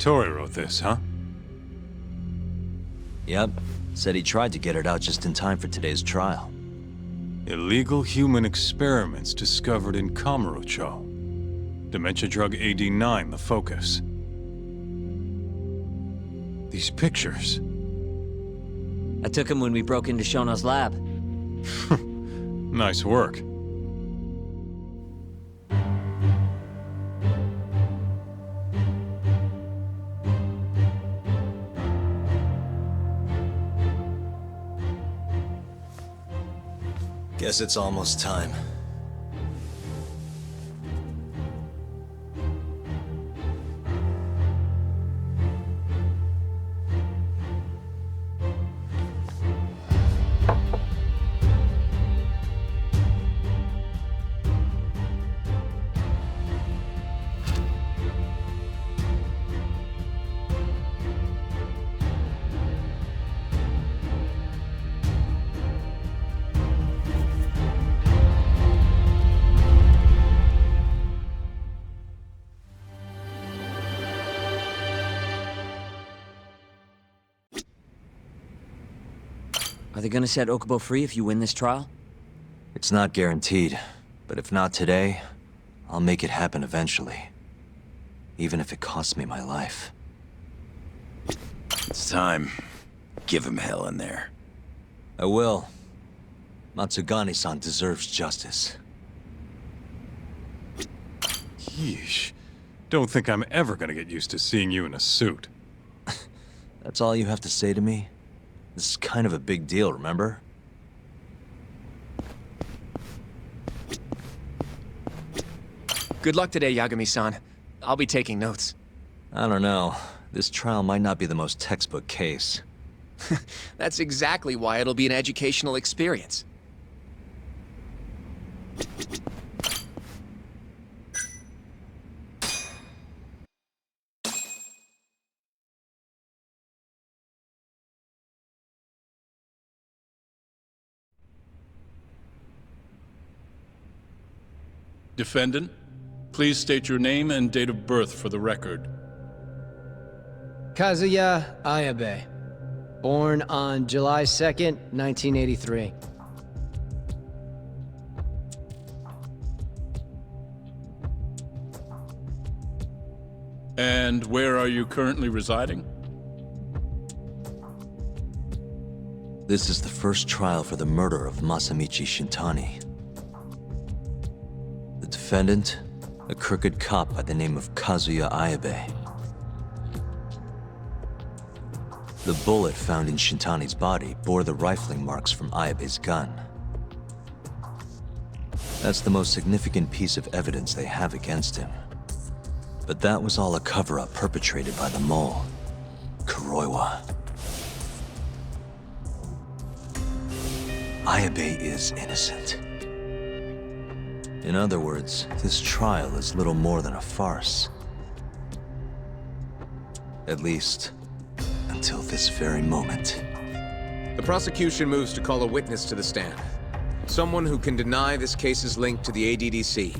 Tori wrote this, huh? Yep. Said he tried to get it out just in time for today's trial. Illegal human experiments discovered in Kamurocho. Dementia drug AD9, the focus. These pictures. I took him when we broke into Shono's lab. Nice work. Guess it's almost time. Are they gonna set Okubo free if you win this trial? It's not guaranteed, but if not today, I'll make it happen eventually. Even if it costs me my life. It's time. Give him hell in there. I will. Matsugane-san deserves justice. Yeesh. Don't think I'm ever gonna get used to seeing you in a suit. That's all you have to say to me? This is kind of a big deal, remember? Good luck today, Yagami-san. I'll be taking notes. I don't know. This trial might not be the most textbook case. That's exactly why it'll be an educational experience. Defendant, please state your name and date of birth for the record. Kazuya Ayabe. Born on July 2nd, 1983. And where are you currently residing? This is the first trial for the murder of Masamichi Shintani. The defendant, a crooked cop by the name of Kazuya Ayabe. The bullet found in Shintani's body bore the rifling marks from Ayabe's gun. That's the most significant piece of evidence they have against him. But that was all a cover-up perpetrated by the mole, Kuroiwa. Ayabe is innocent. In other words, this trial is little more than a farce. At least, until this very moment. The prosecution moves to call a witness to the stand. Someone who can deny this case's link to the ADDC.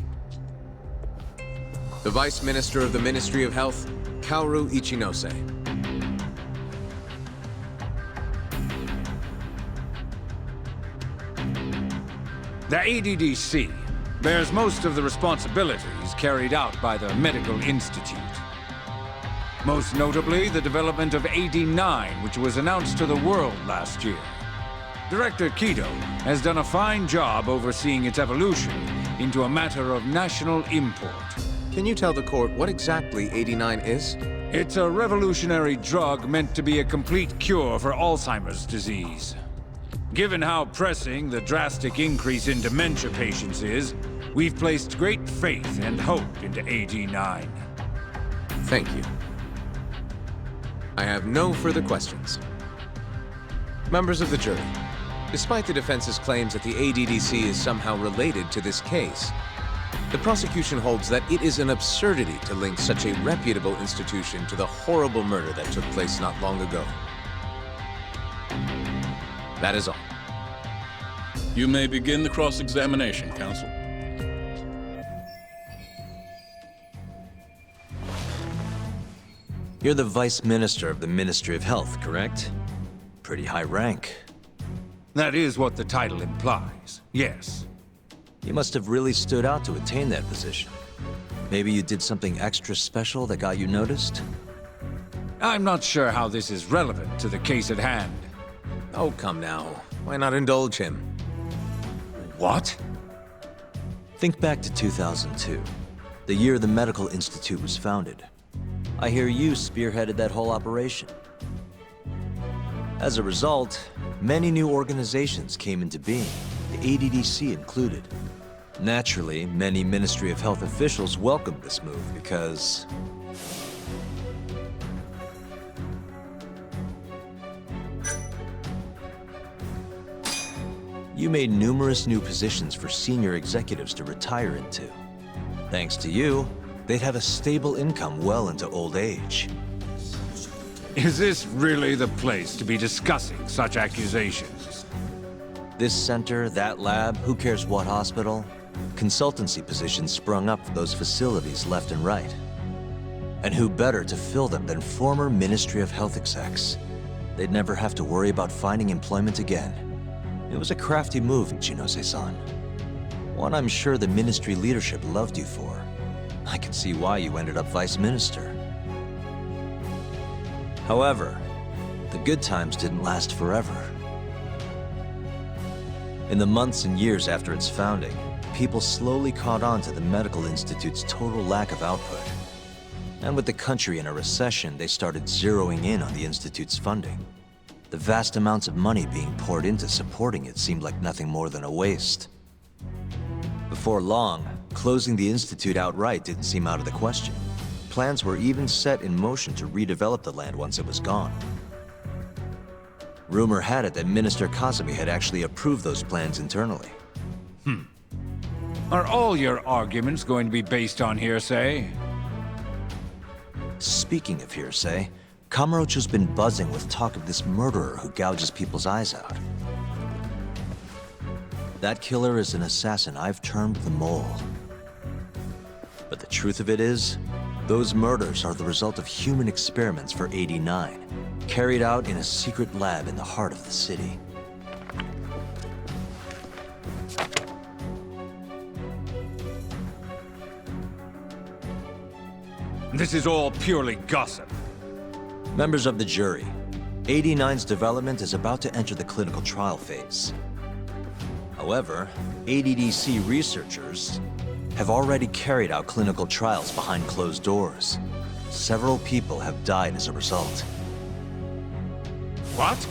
The Vice Minister of the Ministry of Health, Kaoru Ichinose. The ADDC bears most of the responsibilities carried out by the Medical Institute. Most notably, the development of AD9, which was announced to the world last year. Director Kido has done a fine job overseeing its evolution into a matter of national import. Can you tell the court what exactly AD9 is? It's a revolutionary drug meant to be a complete cure for Alzheimer's disease. Given how pressing the drastic increase in dementia patients is, we've placed great faith and hope into AD9. Thank you. I have no further questions. Members of the jury, despite the defense's claims that the ADDC is somehow related to this case, the prosecution holds that it is an absurdity to link such a reputable institution to the horrible murder that took place not long ago. That is all. You may begin the cross-examination, counsel. You're the Vice Minister of the Ministry of Health, correct? Pretty high rank. That is what the title implies, yes. You must have really stood out to attain that position. Maybe you did something extra special that got you noticed? I'm not sure how this is relevant to the case at hand. Oh, come now. Why not indulge him? What? Think back to 2002, the year the Medical Institute was founded. I hear you spearheaded that whole operation. As a result, many new organizations came into being, the ADDC included. Naturally, many Ministry of Health officials welcomed this move because... you made numerous new positions for senior executives to retire into. Thanks to you, they'd have a stable income well into old age. Is this really the place to be discussing such accusations? This center, that lab, who cares what hospital? Consultancy positions sprung up for those facilities left and right. And who better to fill them than former Ministry of Health execs? They'd never have to worry about finding employment again. It was a crafty move, Ichinose-san. One I'm sure the ministry leadership loved you for. I can see why you ended up vice minister. However, the good times didn't last forever. In the months and years after its founding, people slowly caught on to the Medical Institute's total lack of output. And with the country in a recession, they started zeroing in on the Institute's funding. The vast amounts of money being poured into supporting it seemed like nothing more than a waste. Before long, closing the Institute outright didn't seem out of the question. Plans were even set in motion to redevelop the land once it was gone. Rumor had it that Minister Kazumi had actually approved those plans internally. Are all your arguments going to be based on hearsay? Speaking of hearsay, Kamurocho's been buzzing with talk of this murderer who gouges people's eyes out. That killer is an assassin I've termed the Mole. But the truth of it is, those murders are the result of human experiments for 89, carried out in a secret lab in the heart of the city. This is all purely gossip. Members of the jury, 89's development is about to enter the clinical trial phase. However, ADDC researchers have already carried out clinical trials behind closed doors. Several people have died as a result. What?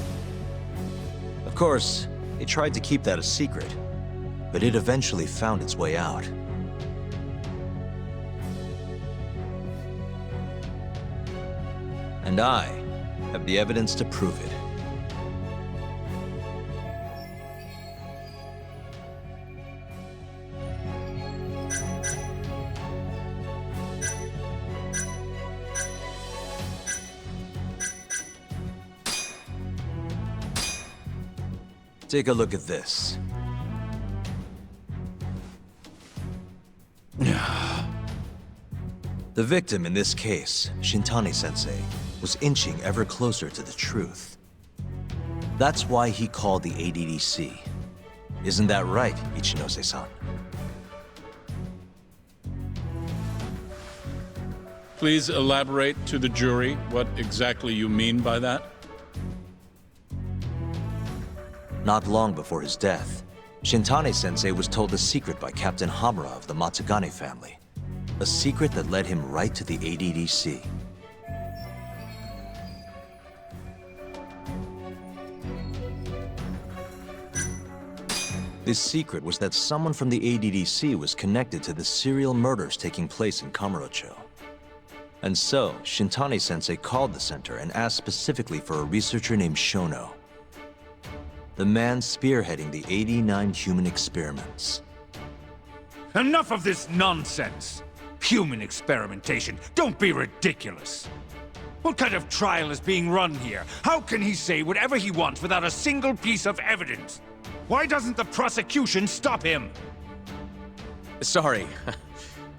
Of course, they tried to keep that a secret, but it eventually found its way out. And I have the evidence to prove it. Take a look at this. The victim in this case, Shintani-sensei, was inching ever closer to the truth. That's why he called the ADDC. Isn't that right, Ichinose-san? Please elaborate to the jury what exactly you mean by that. Not long before his death, Shintani-sensei was told a secret by Captain Hamura of the Matsugane family. A secret that led him right to the ADDC. This secret was that someone from the ADDC was connected to the serial murders taking place in Kamurocho. And so, Shintani-sensei called the center and asked specifically for a researcher named Shono. The man spearheading the 89 human experiments. Enough of this nonsense! Human experimentation! Don't be ridiculous! What kind of trial is being run here? How can he say whatever he wants without a single piece of evidence? Why doesn't the prosecution stop him? Sorry.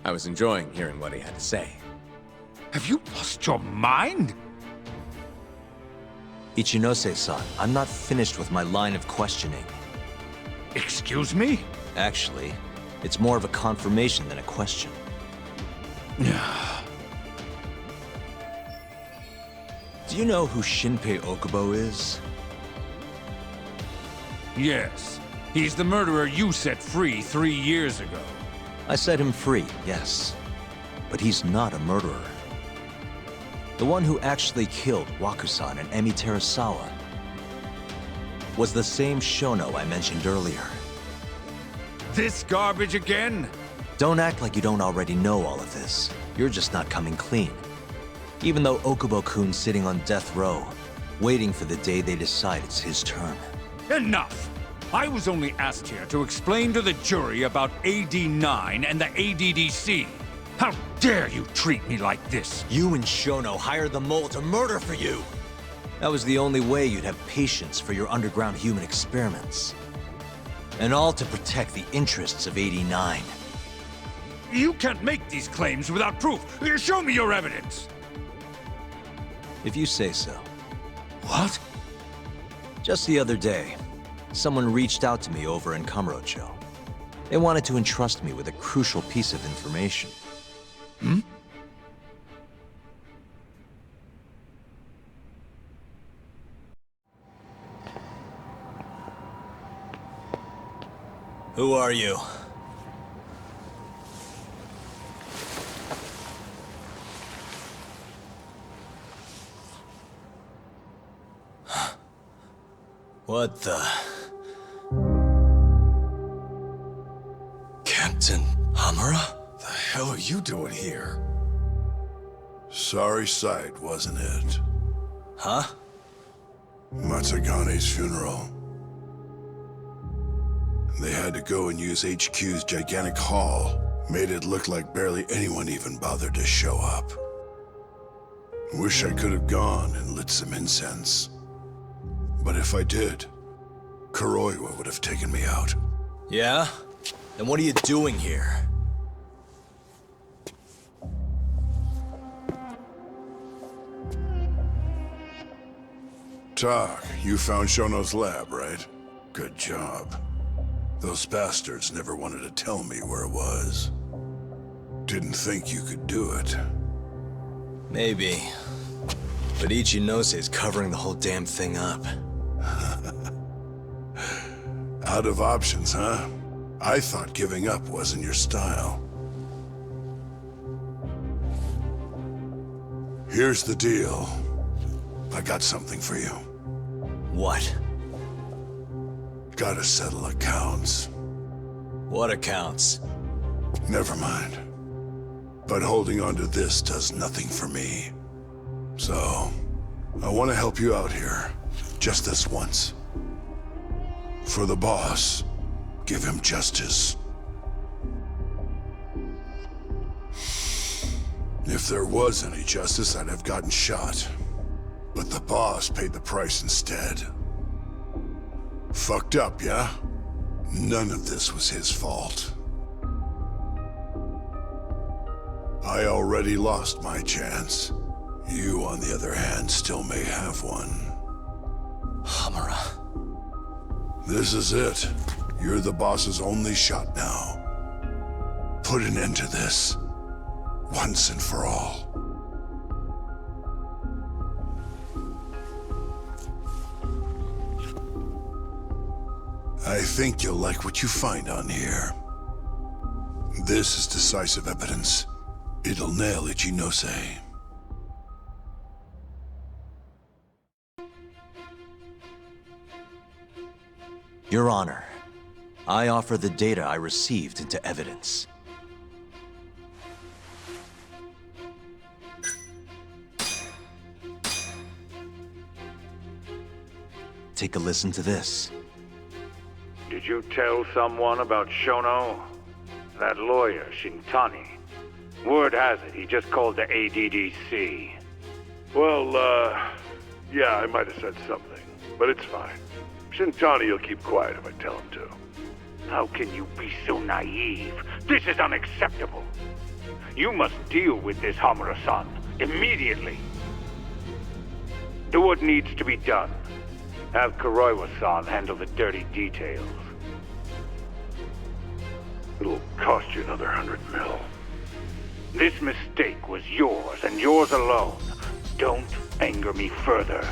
I was enjoying hearing what he had to say. Have you lost your mind? Ichinose-san, I'm not finished with my line of questioning. Excuse me? Actually, it's more of a confirmation than a question. Do you know who Shinpei Okubo is? Yes. He's the murderer you set free 3 years ago. I set him free, yes. But he's not a murderer. The one who actually killed Wakusan and Emi Terasawa was the same Shono I mentioned earlier. This garbage again? Don't act like you don't already know all of this. You're just not coming clean. Even though Okubo-kun's sitting on death row, waiting for the day they decide it's his turn. Enough! I was only asked here to explain to the jury about AD9 and the ADDC. How dare you treat me like this? You and Shono hired the mole to murder for you! That was the only way you'd have patience for your underground human experiments. And all to protect the interests of AD9. You can't make these claims without proof. Show me your evidence! If you say so. What? Just the other day, someone reached out to me over in Kamurocho. They wanted to entrust me with a crucial piece of information. Hmm? Who are you? What the... Captain Hamura? The hell are you doing here? Sorry sight, wasn't it? Huh? Matsugane's funeral. They had to go and use HQ's gigantic hall. Made it look like barely anyone even bothered to show up. Wish I could have gone and lit some incense. But if I did, 𝐾𝐸 would have taken me out. Yeah? Then what are you doing here? Tak, you found Shono's lab, right? Good job. Those bastards never wanted to tell me where it was. Didn't think you could do it. Maybe. But Ichinose covering the whole damn thing up. Out of options, huh? I thought giving up wasn't your style. Here's the deal. I got something for you. What? Gotta settle accounts. What accounts? Never mind. But holding on to this does nothing for me. So, I want to help you out here. Just this once. For the boss, give him justice. If there was any justice, I'd have gotten shot. But the boss paid the price instead. Fucked up, yeah? None of this was his fault. I already lost my chance. You, on the other hand, still may have one. Hamura. This is it. You're the boss's only shot now. Put an end to this. Once and for all. I think you'll like what you find on here. This is decisive evidence. It'll nail Ichinose. Your Honor, I offer the data I received into evidence. Take a listen to this. Did you tell someone about Shono? That lawyer, Shintani. Word has it, he just called the ADDC. Well, yeah, I might have said something, but it's fine. Shintani will keep quiet if I tell him to. How can you be so naive? This is unacceptable. You must deal with this, Hamura-san. Immediately. Do what needs to be done. Have Kuroiwa-san handle the dirty details. It'll cost you another 100 mil. This mistake was yours, and yours alone. Don't anger me further.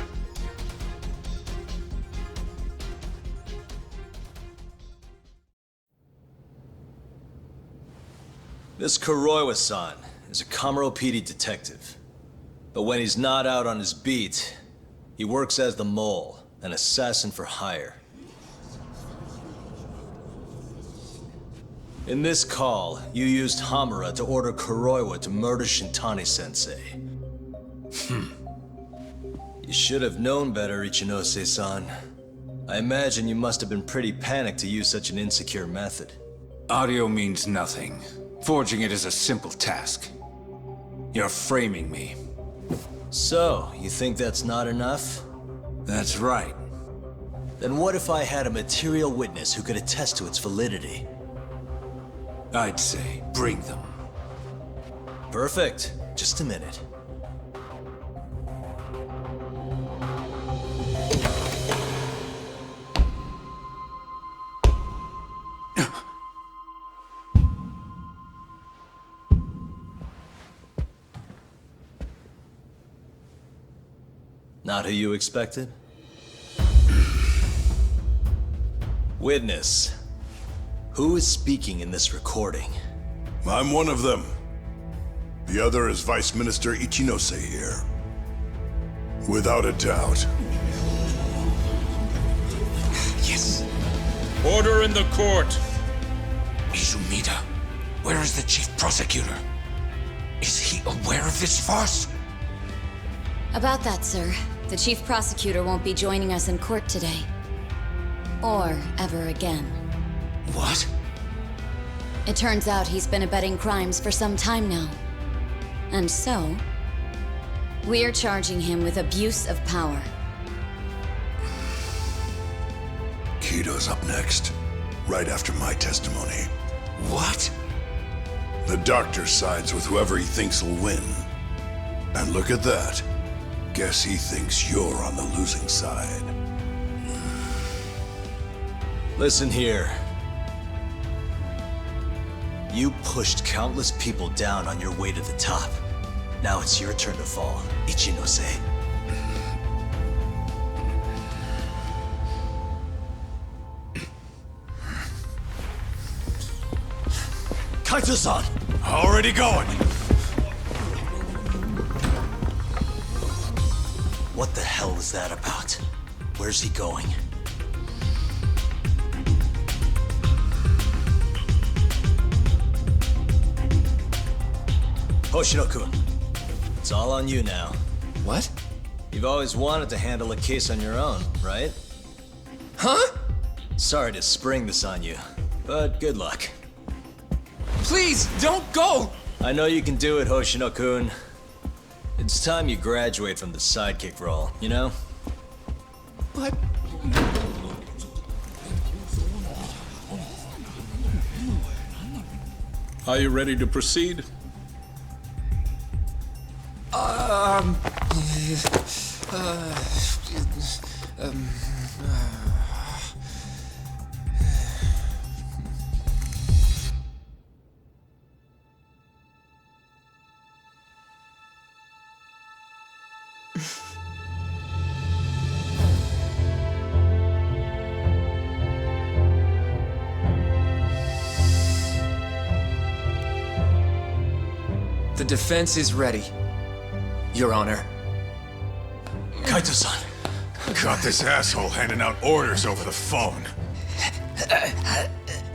This Kuroiwa-san is a Kamuro PD detective. But when he's not out on his beat, he works as the Mole, an assassin for hire. In this call, you used Hamura to order Kuroiwa to murder Shintani-sensei. You should have known better, Ichinose-san. I imagine you must have been pretty panicked to use such an insecure method. Audio means nothing. Forging it is a simple task. You're framing me. So, you think that's not enough? That's right. Then what if I had a material witness who could attest to its validity? I'd say, bring them. Perfect. Just a minute. Not who you expected? Witness. Who is speaking in this recording? I'm one of them. The other is Vice Minister Ichinose here. Without a doubt. Yes. Order in the court. Izumida, where is the chief prosecutor? Is he aware of this farce? About that, sir. The chief prosecutor won't be joining us in court today. Or ever again. What? It turns out he's been abetting crimes for some time now. And so, we're charging him with abuse of power. Kido's up next, right after my testimony. What? The doctor sides with whoever he thinks will win. And look at that. Guess he thinks you're on the losing side. Listen here. You pushed countless people down on your way to the top. Now it's your turn to fall, Ichinose. Kaito-san! Already going! What the hell is that about? Where's he going? Hoshino-kun, it's all on you now. What? You've always wanted to handle a case on your own, right? Huh? Sorry to spring this on you, but good luck. Please, don't go! I know you can do it, Hoshino-kun. It's time you graduate from the sidekick role, you know? But... Are you ready to proceed? The defense is ready, Your Honor. Kaito-san. Got this asshole handing out orders over the phone.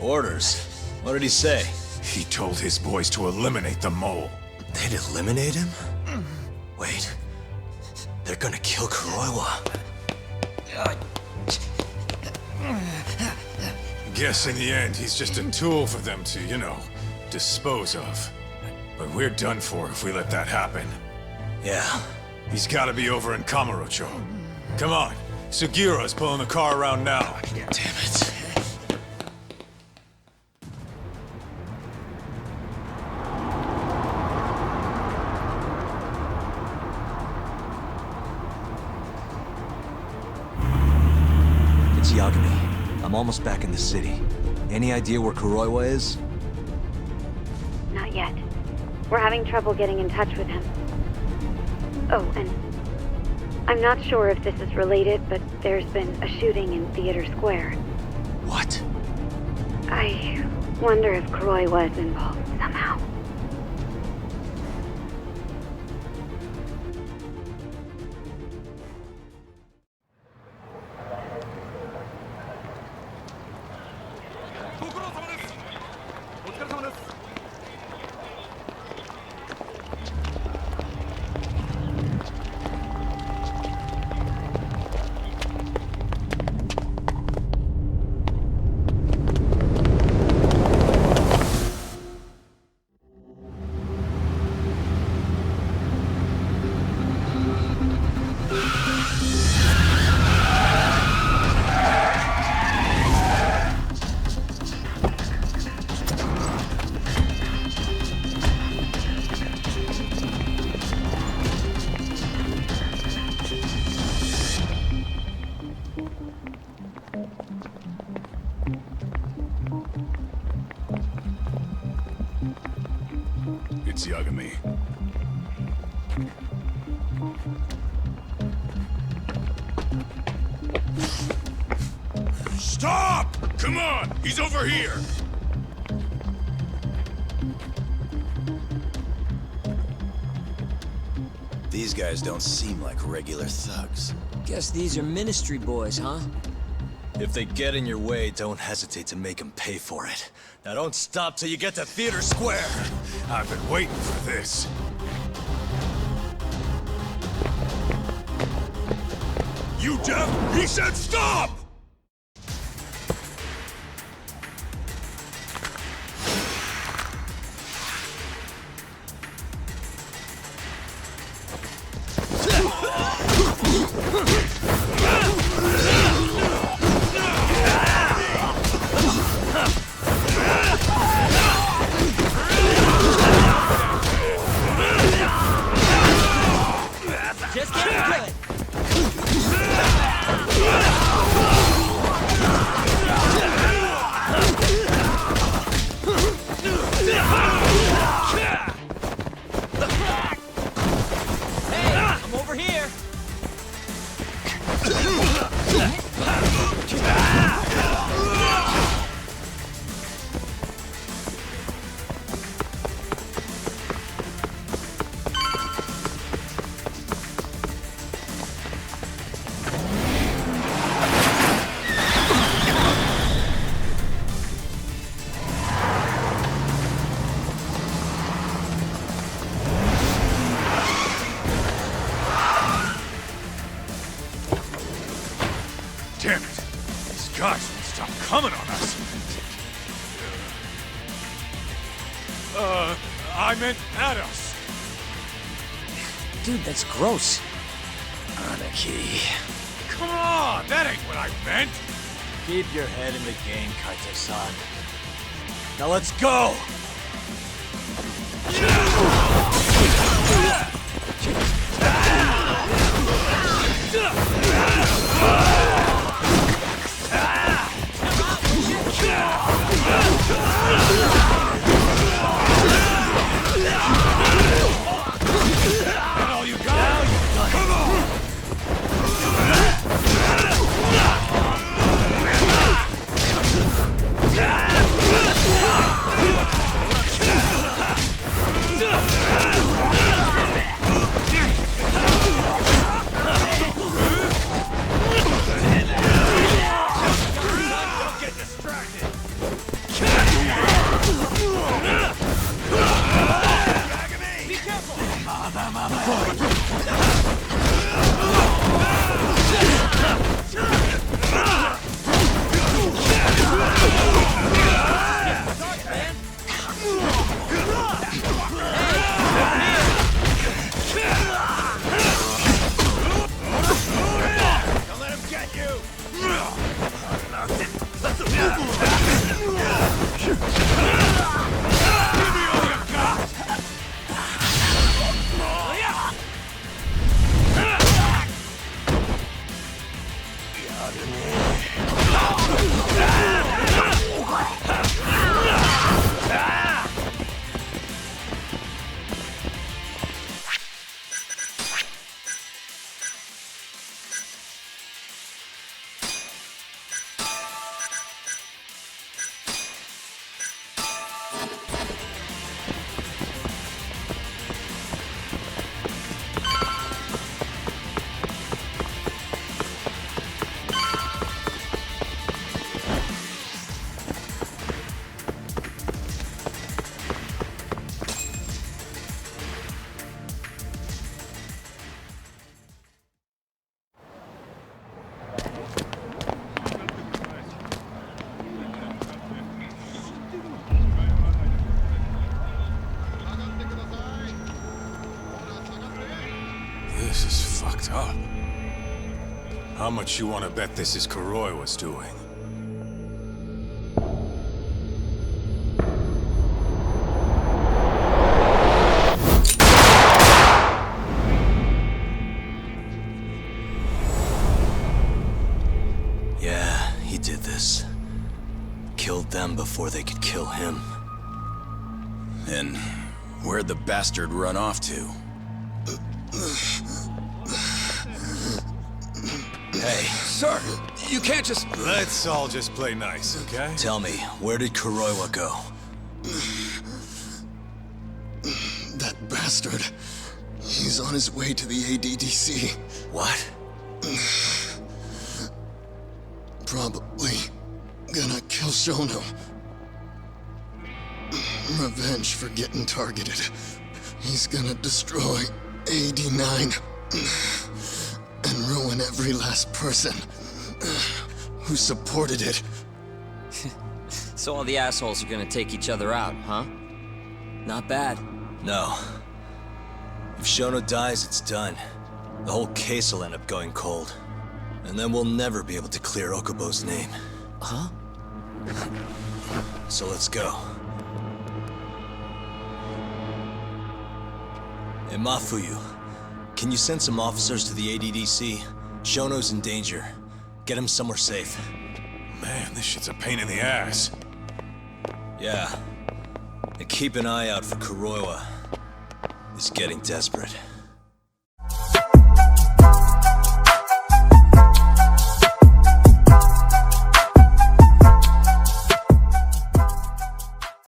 Orders? What did he say? He told his boys to eliminate the mole. They'd eliminate him? Wait. They're gonna kill Kuroiwa. Guess in the end, he's just a tool for them to, you know, dispose of. But we're done for if we let that happen. Yeah. He's gotta be over in Kamurocho. Come on. Sugiura's pulling the car around now. Damn it. It's Yagami. I'm almost back in the city. Any idea where 𝐾𝐈 is? Not yet. We're having trouble getting in touch with him. Oh, and I'm not sure if this is related, but there's been a shooting in Theater Square. What? I wonder if 𝐾𝐈 was involved somehow. It's Yagami. Stop! Come on! He's over here! These guys don't seem like regular thugs. Guess these are ministry boys, huh? If they get in your way, don't hesitate to make them pay for it. Now don't stop till you get to Theater Square! I've been waiting for this. You deaf? He said stop! Just getting good. Hey, I'm over here. Damn it! These guys won't stop coming on us! I meant at us! Dude, that's gross. Anarchy. Come on! That ain't what I meant! Keep your head in the game, Kaito-san. Now let's go! That all you got? Come on! Don't get distracted! Be careful. Don't let him get you! Give me all you got! How much you want to bet this is 𝐘𝐻𝐻 doing? Yeah, he did this. Killed them before they could kill him. And where'd the bastard run off to? Hey. Sir, you can't just... Let's all just play nice, okay? Tell me, where did 𝐘𝐻𝐻 go? That bastard. He's on his way to the ADDC. What? Probably gonna kill Shono. Revenge for getting targeted. He's gonna destroy AD9 and ruin every last person who supported it. So all the assholes are gonna take each other out, huh? Not bad. No. If Shono dies, it's done. The whole case will end up going cold. And then we'll never be able to clear Okubo's name. Huh? So let's go. Hey, Mafuyu, can you send some officers to the ADDC? Shono's in danger. Get him somewhere safe. Man, this shit's a pain in the ass. Yeah. And keep an eye out for 𝐘𝐻𝐻. He's getting desperate.